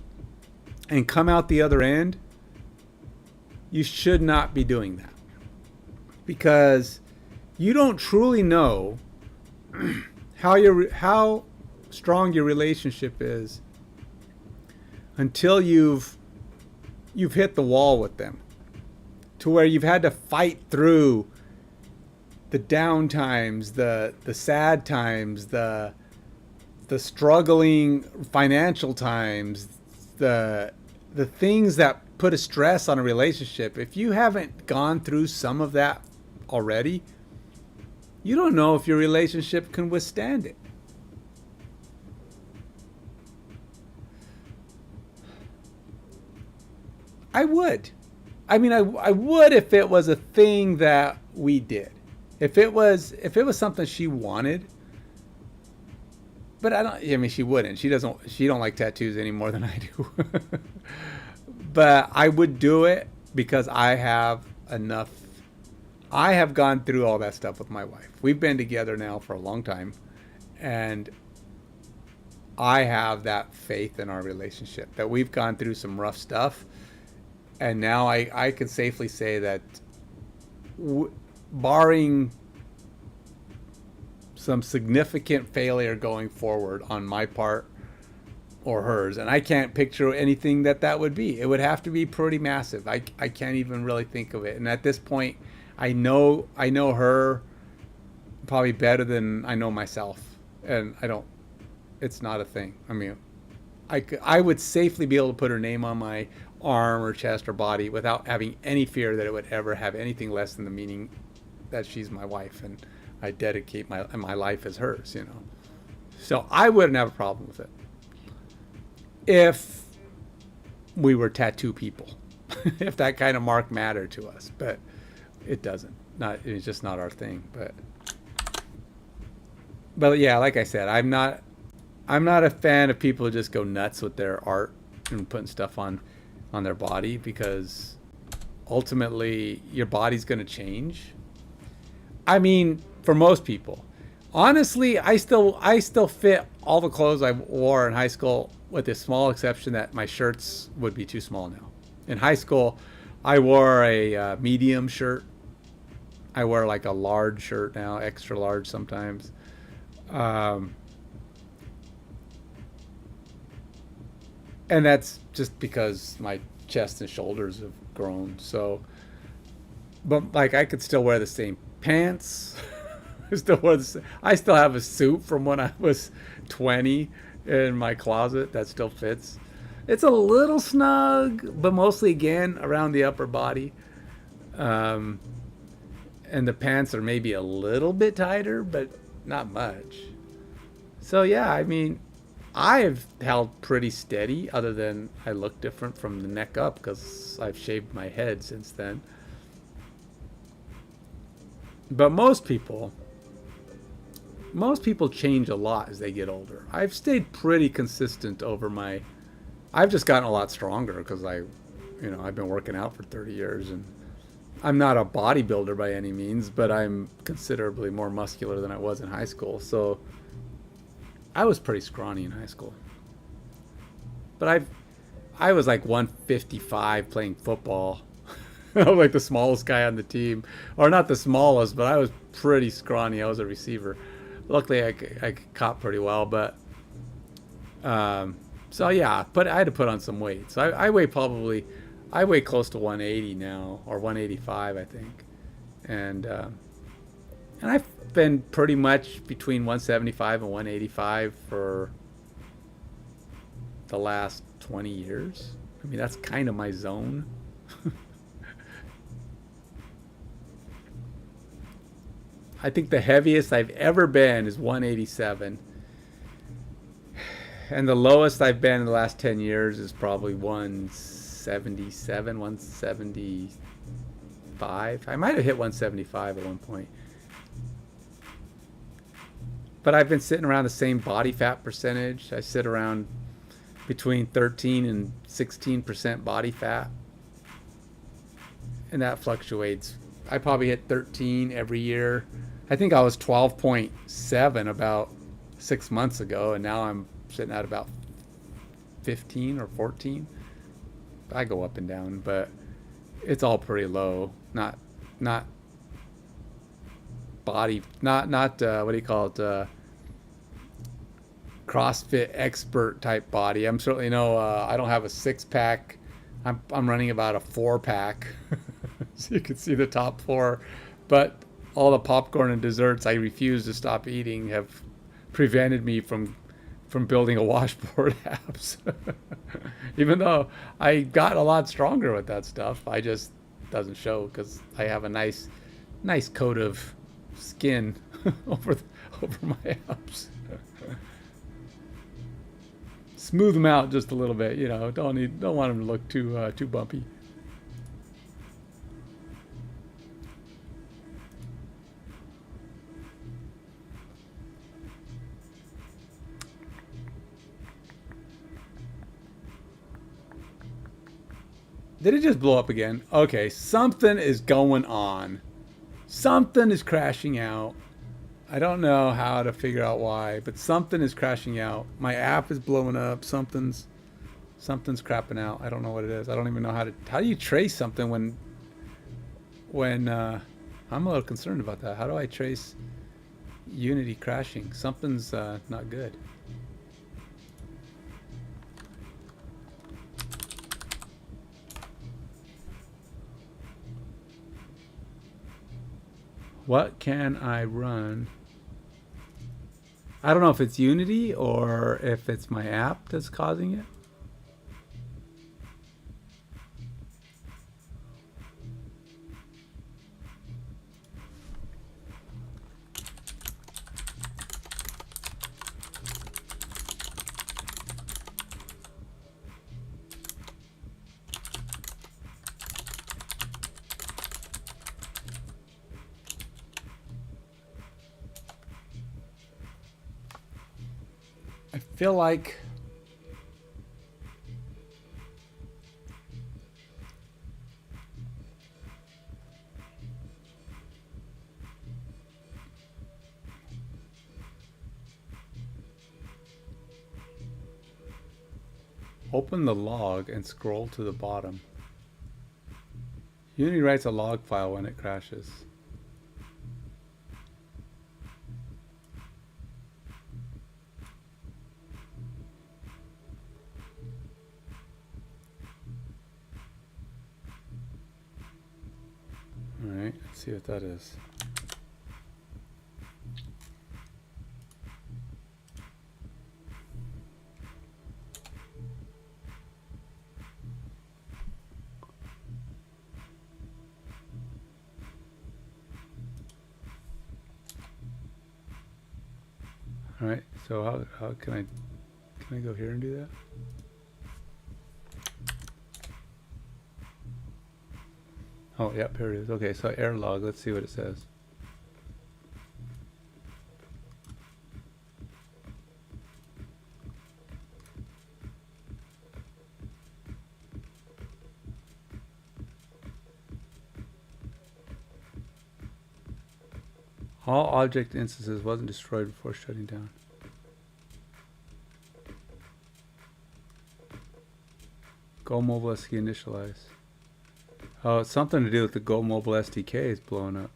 and come out the other end, you should not be doing that. Because you don't truly know how strong your relationship is until you've hit the wall with them, to where you've had to fight through the down times, the sad times, the struggling financial times, the things that put a stress on a relationship. If you haven't gone through some of that already, you don't know if your relationship can withstand it. I would. I mean, I would if it was a thing that we did. If it was something she wanted. But she wouldn't. She don't like tattoos any more than I do. But I would do it because I have gone through all that stuff with my wife. We've been together now for a long time, and I have that faith in our relationship that we've gone through some rough stuff. And now I can safely say that barring some significant failure going forward on my part or hers, and I can't picture anything that would be. It would have to be pretty massive. I can't even really think of it. And at this point, I know her probably better than I know myself. And it's not a thing. I mean, I would safely be able to put her name on my arm or chest or body without having any fear that it would ever have anything less than the meaning that she's my wife and I dedicate my life as hers, So I wouldn't have a problem with it if we were tattoo people, if that kind of mark mattered to us, but it doesn't. It's just not our thing. But yeah, like I said, I'm not a fan of people who just go nuts with their art and putting stuff on their body, because ultimately your body's going to change. I mean, for most people, honestly, I still fit all the clothes I wore in high school, with the small exception that my shirts would be too small now. In high school, I wore a medium shirt. I wear like a large shirt now, extra large sometimes. And that's just because my chest and shoulders have grown. So, but like I could still wear the same pants. I still have a suit from when I was 20 in my closet that still fits. It's a little snug, but mostly again around the upper body. And the pants are maybe a little bit tighter, but not much. So yeah, I mean, I've held pretty steady, other than I look different from the neck up because I've shaved my head since then. But most people change a lot as they get older. I've stayed pretty consistent over I've just gotten a lot stronger because you know, I've been working out for 30 years, and I'm not a bodybuilder by any means, but I'm considerably more muscular than I was in high school. So I was pretty scrawny in high school. But I was like 155 playing football. I was like the smallest guy on the team. Or not the smallest, but I was pretty scrawny. I was a receiver. Luckily, I caught pretty well. But, so yeah, but I had to put on some weight. So I weigh close to 180 now, or 185, I think. And I've been pretty much between 175 and 185 for the last 20 years. I mean, that's kind of my zone. I think the heaviest I've ever been is 187. And the lowest I've been in the last 10 years is probably 177, 175. I might have hit 175 at one point. But I've been sitting around the same body fat percentage. I sit around between 13 and 16% body fat. And that fluctuates. I probably hit 13 every year. I think I was 12.7 about 6 months ago, and now I'm sitting at about 15 or 14. I go up and down, but it's all pretty low. Not body, not what do you call it? CrossFit expert type body. I'm certainly I don't have a 6-pack. I'm running about a 4-pack. So you can see the top 4, but all the popcorn and desserts I refuse to stop eating have prevented me from building a washboard abs. Even though I got a lot stronger with that stuff, I just doesn't show because I have a nice coat of skin over my abs. Smooth them out just a little bit, don't want them to look too bumpy. Did it just blow up again? Okay, something is going on. Something is crashing out. I don't know how to figure out why, but something is crashing out. My app is blowing up. Something's crapping out. I don't know what it is. I don't even know how do you trace something when I'm a little concerned about that. How do I trace Unity crashing? Something's not good. What can I run? I don't know if it's Unity or if it's my app that's causing it. I feel like open the log and scroll to the bottom. Unity writes a log file when it crashes. Alright, let's see what that is. Alright, so how can I go here and do that? Oh, yep, here it is. Okay, so error log, let's see what it says. All object instances wasn't destroyed before shutting down. Go Mobile SDK initialize. Oh, it's something to do with the Go Mobile SDK is blowing up.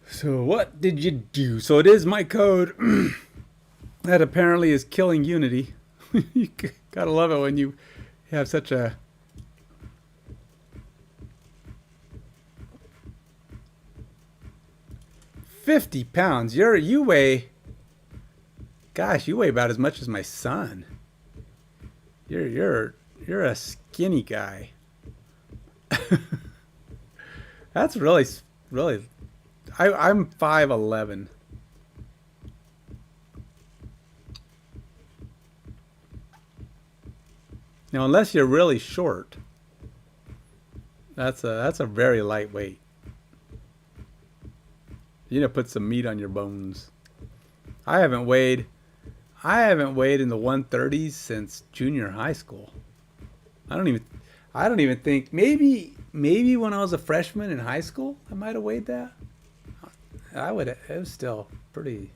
So what did you do? So it is my code that apparently is killing Unity. You gotta love it when you have such a £50. You weigh, gosh, you weigh about as much as my son. You're a skinny guy. That's really. I'm 5'11". Now, unless you're really short, that's a very lightweight. You need to put some meat on your bones. I haven't weighed in the 130s since junior high school. I don't even think maybe when I was a freshman in high school I might have weighed that. It was still pretty.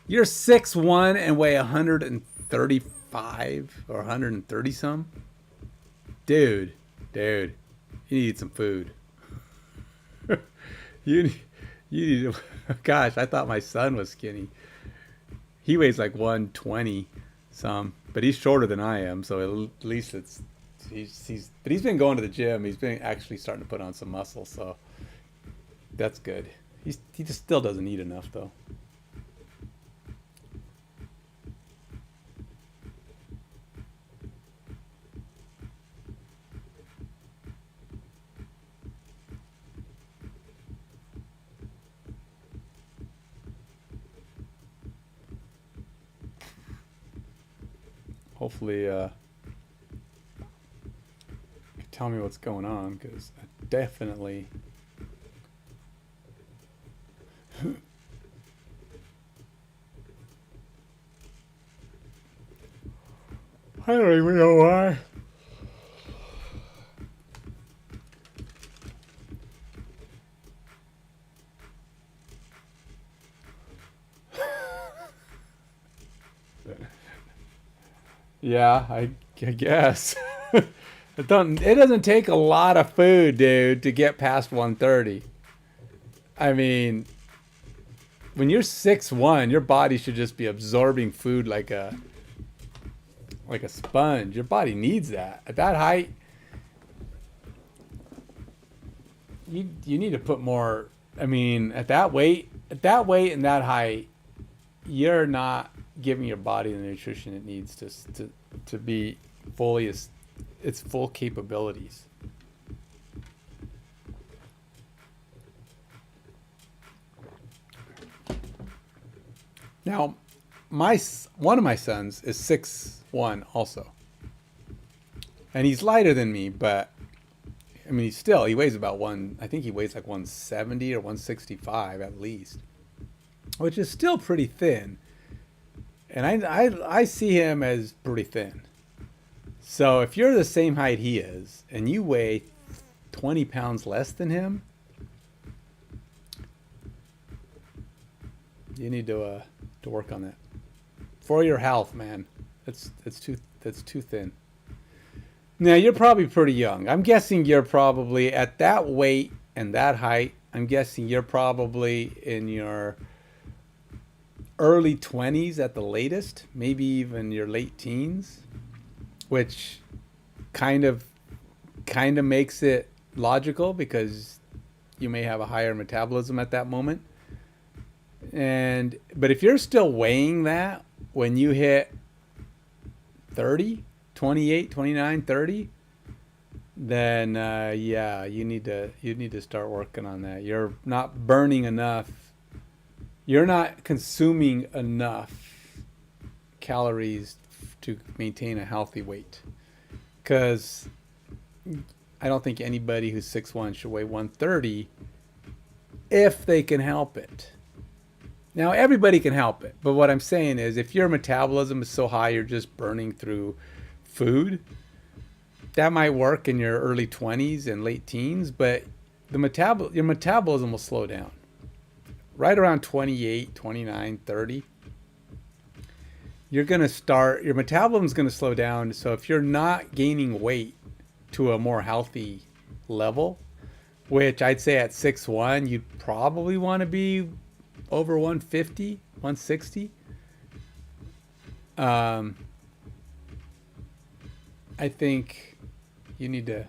You're 6'1" and weigh 135 or 130 some? Dude, you need some food. you need gosh, I thought my son was skinny. He weighs like 120 some, but he's shorter than I am, so at least he's been going to the gym. He's been actually starting to put on some muscle, so that's good. He just still doesn't eat enough, though. Hopefully, tell me what's going on, because I definitely. I don't even know why. Yeah, I guess. It doesn't take a lot of food, dude, to get past 130. I mean, when you're 6'1", your body should just be absorbing food like a sponge. Your body needs that. At that height, you need to put more. I mean, at that weight and that height, you're not giving your body the nutrition it needs to be fully its full capabilities. Now, one of my sons is 6'1" also, and he's lighter than me, but I mean, he weighs about I think he weighs like 170 or 165 at least, which is still pretty thin. And I see him as pretty thin. So if you're the same height he is and you weigh 20 pounds less than him, you need to work on that for your health, man. That's too thin. Now, you're probably pretty young. I'm guessing you're probably at that weight and that height. I'm guessing you're probably in your early 20s at the latest, maybe even your late teens, which kind of makes it logical because you may have a higher metabolism at that moment. But if you're still weighing that when you hit 30, 28, 29, 30, then yeah, you need to start working on that. You're not burning enough. You're not consuming enough calories to maintain a healthy weight. Because I don't think anybody who's 6'1" should weigh 130 if they can help it. Now, everybody can help it, but what I'm saying is if your metabolism is so high you're just burning through food, that might work in your early 20s and late teens, but your metabolism will slow down. Right around 28, 29, 30, your metabolism is going to slow down. So if you're not gaining weight to a more healthy level, which I'd say at 6'1", you'd probably want to be over 150, 160. I think you need to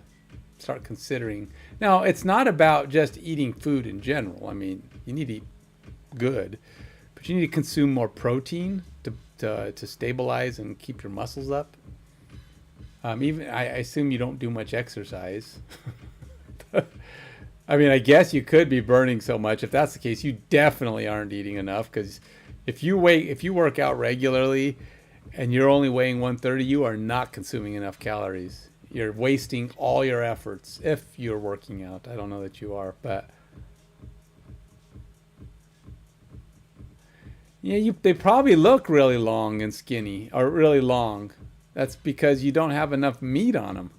start considering. Now, it's not about just eating food in general. I mean, you need to eat good, but you need to consume more protein to stabilize and keep your muscles up. Even I assume you don't do much exercise. I mean, I guess you could be burning so much. If that's the case, you definitely aren't eating enough, because if you work out regularly and you're only weighing 130, you are not consuming enough calories. You're wasting all your efforts if you're working out. I don't know that you are, but yeah, they probably look really long and skinny, or really long. That's because you don't have enough meat on them.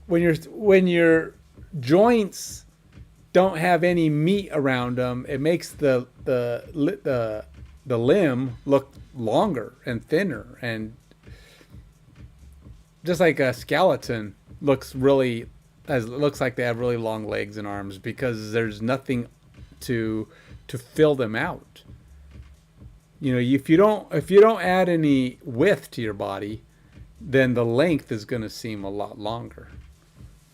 When your joints don't have any meat around them, it makes the limb look longer and thinner, and just like a skeleton looks like they have really long legs and arms, because there's nothing to fill them out. You know, if you don't add any width to your body, then the length is going to seem a lot longer.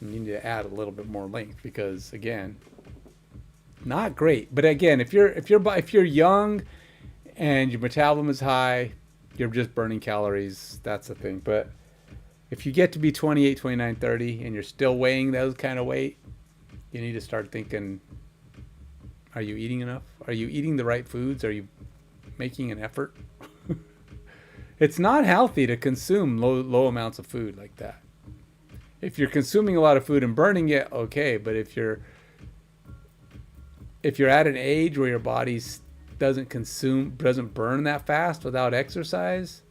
You need to add a little bit more length, because again, not great. But again, if you're young and your metabolism is high, you're just burning calories. That's the thing. But if you get to be 28, 29, 30 and you're still weighing those kind of weight, you need to start thinking, are you eating enough? Are you eating the right foods? Are you making an effort? It's not healthy to consume low amounts of food like that. If you're consuming a lot of food and burning it, okay. But if you're at an age where your body doesn't burn that fast without exercise,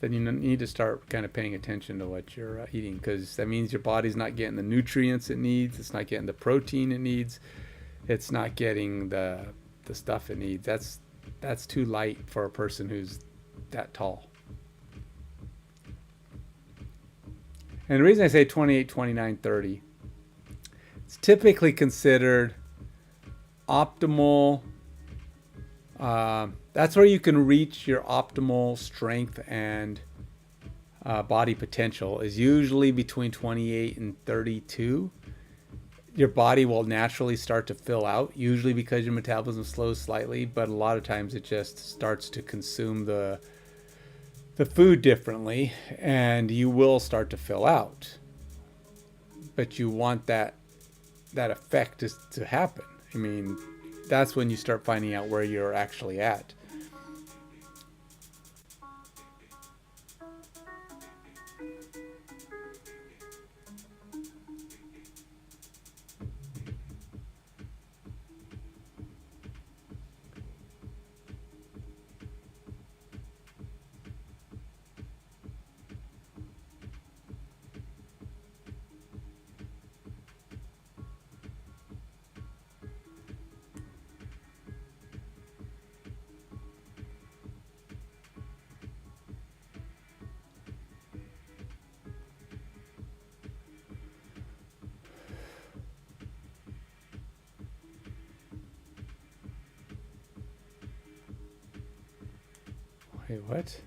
then you need to start kind of paying attention to what you're eating, because that means your body's not getting the nutrients it needs. It's not getting the protein it needs. It's not getting the stuff it needs. That's too light for a person who's that tall. And the reason I say 28, 29, 30, it's typically considered optimal. That's where you can reach your optimal strength and body potential, is usually between 28 and 32. Your body will naturally start to fill out, usually because your metabolism slows slightly, but a lot of times it just starts to consume the food differently, and you will start to fill out. But you want that effect to happen. I mean, that's when you start finding out where you're actually at. Wait, what?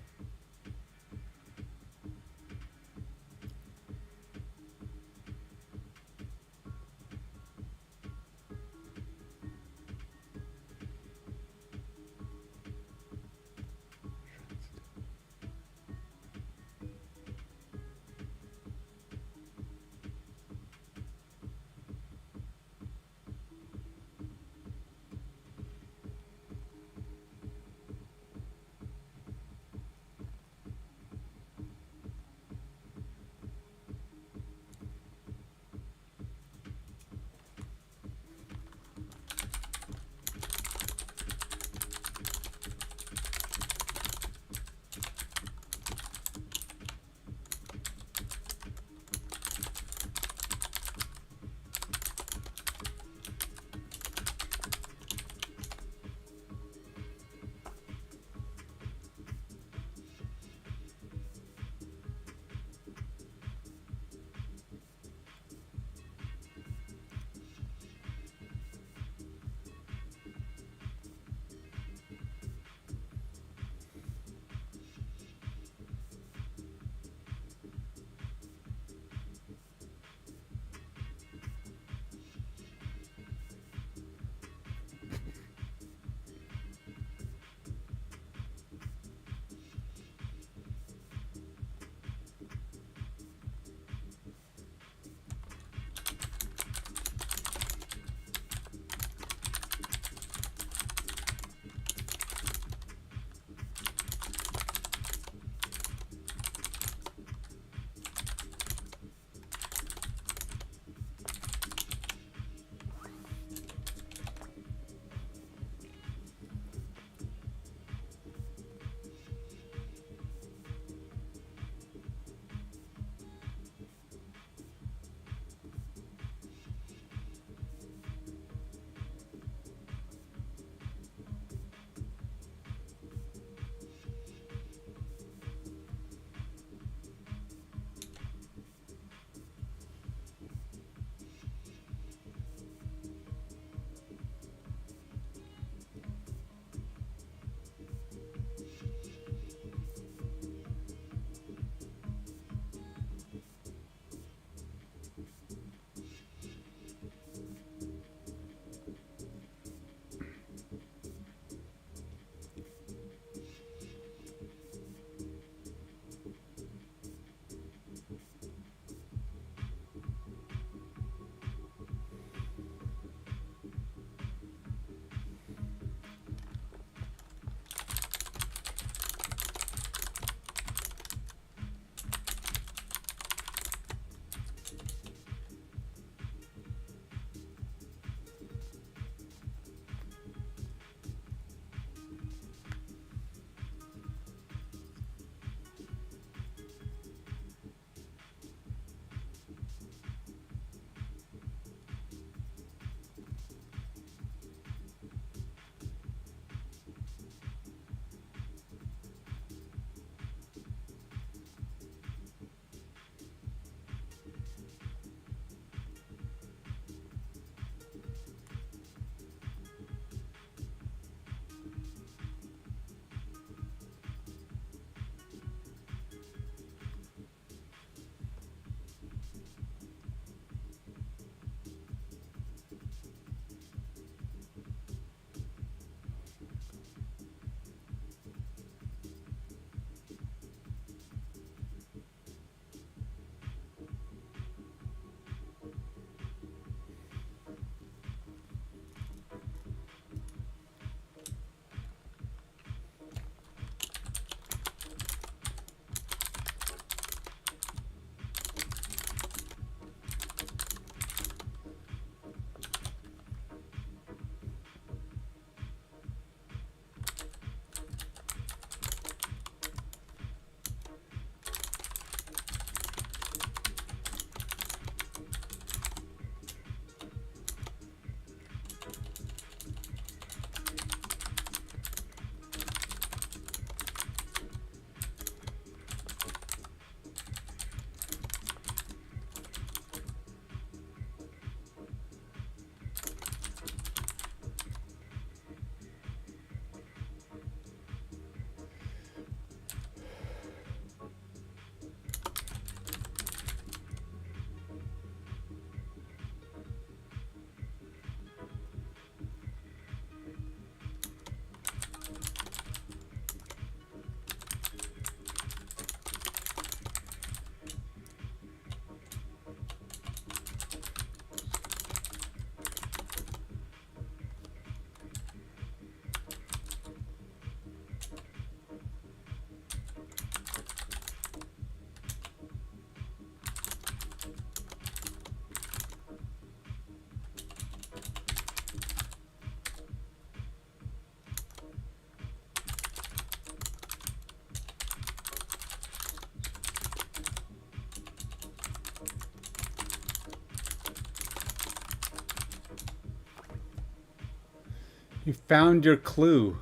You found your clue.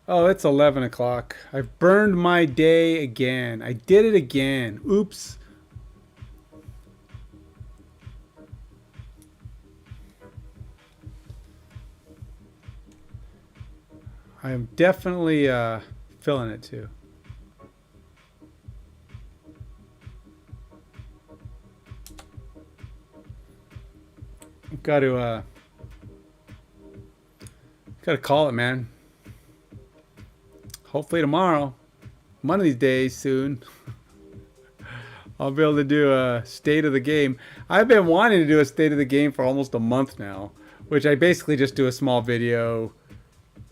Oh, it's 11 o'clock. I've burned my day again. I did it again. Oops. I am definitely feeling it too. I've got to call it, man. Hopefully tomorrow, one of these days soon, I'll be able to do a state of the game. I've been wanting to do a state of the game for almost a month now, which I basically just do a small video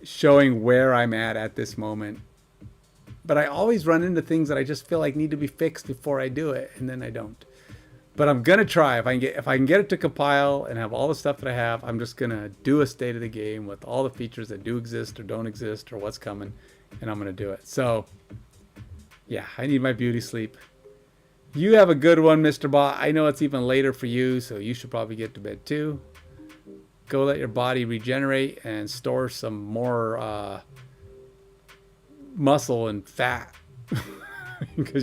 showing where I'm at this moment. But I always run into things that I just feel like need to be fixed before I do it, and then I don't. But I'm gonna try. If I can get it to compile and have all the stuff that I have, I'm just gonna do a state of the game with all the features that do exist or don't exist or what's coming, and I'm gonna do it. So yeah, I need my beauty sleep. You have a good one, Mr. Bot. I know it's even later for you, so you should probably get to bed too. Go let your body regenerate and store some more muscle and fat. Because